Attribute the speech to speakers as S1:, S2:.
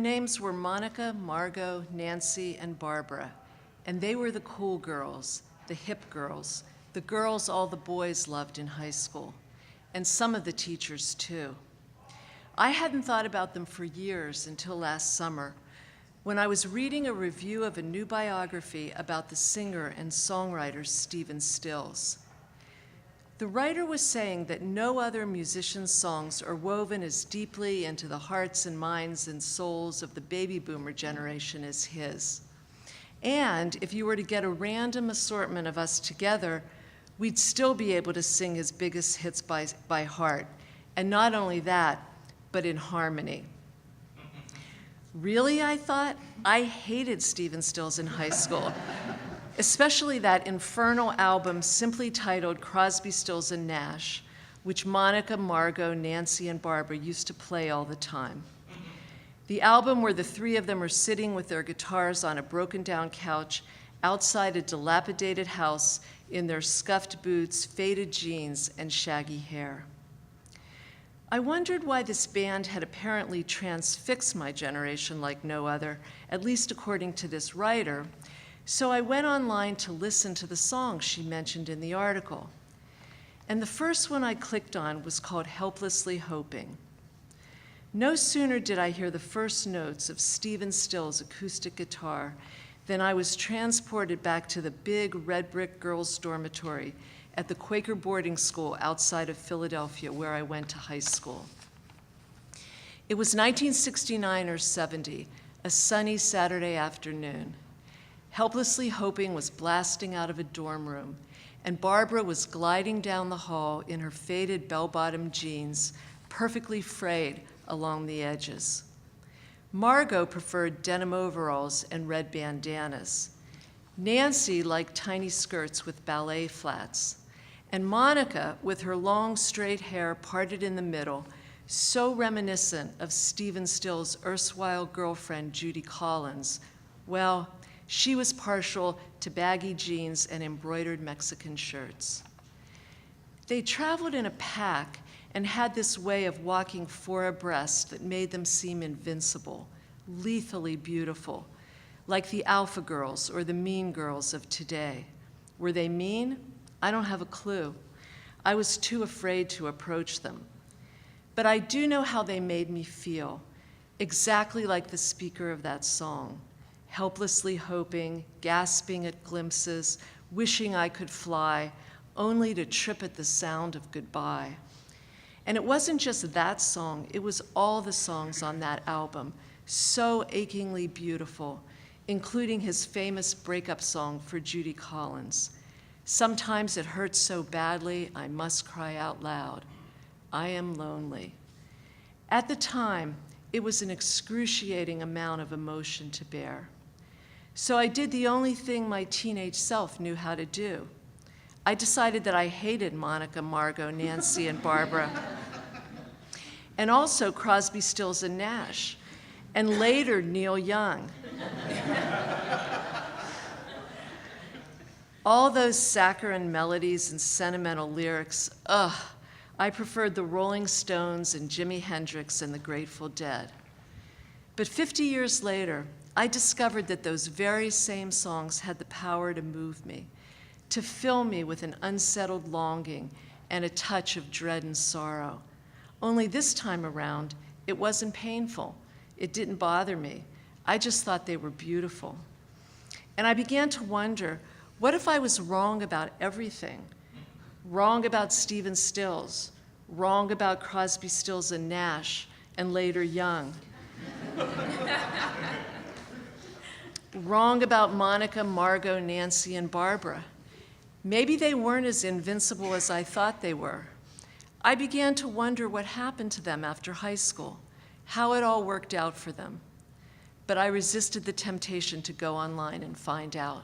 S1: names were Monica, Margot, Nancy, and Barbara, and they were the cool girls, the hip girls, the girls all the boys loved in high school, and some of the teachers too. I hadn't thought about them for years until last summer, when I was reading a review of a new biography about the singer and songwriter Stephen Stills. The writer was saying that no other musician's songs are woven as deeply into the hearts and minds and souls of the baby boomer generation as his. And if you were to get a random assortment of us together, we'd still be able to sing his biggest hits by heart. And not only that, but in harmony. Really, I thought? I hated Stephen Stills in high school, especially that infernal album simply titled Crosby, Stills, and Nash, which Monica, Margot, Nancy, and Barbara used to play all the time. The album where the three of them are sitting with their guitars on a broken-down couch outside a dilapidated house in their scuffed boots, faded jeans, and shaggy hair. I wondered why this band had apparently transfixed my generation like no other, at least according to this writer, so I went online to listen to the songs she mentioned in the article. And the first one I clicked on was called Helplessly Hoping. No sooner did I hear the first notes of Stephen Stills' acoustic guitar than I was transported back to the big red brick girls' dormitory at the Quaker boarding school outside of Philadelphia, where I went to high school. It was 1969 or 70, a sunny Saturday afternoon. Helplessly Hoping was blasting out of a dorm room, and Barbara was gliding down the hall in her faded bell-bottom jeans, perfectly frayed along the edges. Margot preferred denim overalls and red bandanas. Nancy liked tiny skirts with ballet flats. And Monica, with her long, straight hair parted in the middle, so reminiscent of Stephen Stills' erstwhile girlfriend, Judy Collins, well, she was partial to baggy jeans and embroidered Mexican shirts. They traveled in a pack and had this way of walking four abreast that made them seem invincible, lethally beautiful, like the alpha girls or the mean girls of today. Were they mean? I don't have a clue. I was too afraid to approach them. But I do know how they made me feel, exactly like the speaker of that song, helplessly hoping, gasping at glimpses, wishing I could fly, only to trip at the sound of goodbye. And it wasn't just that song, it was all the songs on that album, so achingly beautiful, including his famous breakup song for Judy Collins. Sometimes it hurts so badly, I must cry out loud. I am lonely. At the time, it was an excruciating amount of emotion to bear. So I did the only thing my teenage self knew how to do. I decided that I hated Monica, Margot, Nancy, and Barbara, and also Crosby, Stills, and Nash, and later Neil Young. All those saccharine melodies and sentimental lyrics, I preferred the Rolling Stones and Jimi Hendrix and the Grateful Dead. But 50 years later, I discovered that those very same songs had the power to move me, to fill me with an unsettled longing and a touch of dread and sorrow. Only this time around, it wasn't painful. It didn't bother me. I just thought they were beautiful. And I began to wonder, what if I was wrong about everything? Wrong about Stephen Stills, wrong about Crosby, Stills, and Nash, and later Young. Wrong about Monica, Margot, Nancy, and Barbara. Maybe they weren't as invincible as I thought they were. I began to wonder what happened to them after high school, how it all worked out for them. But I resisted the temptation to go online and find out.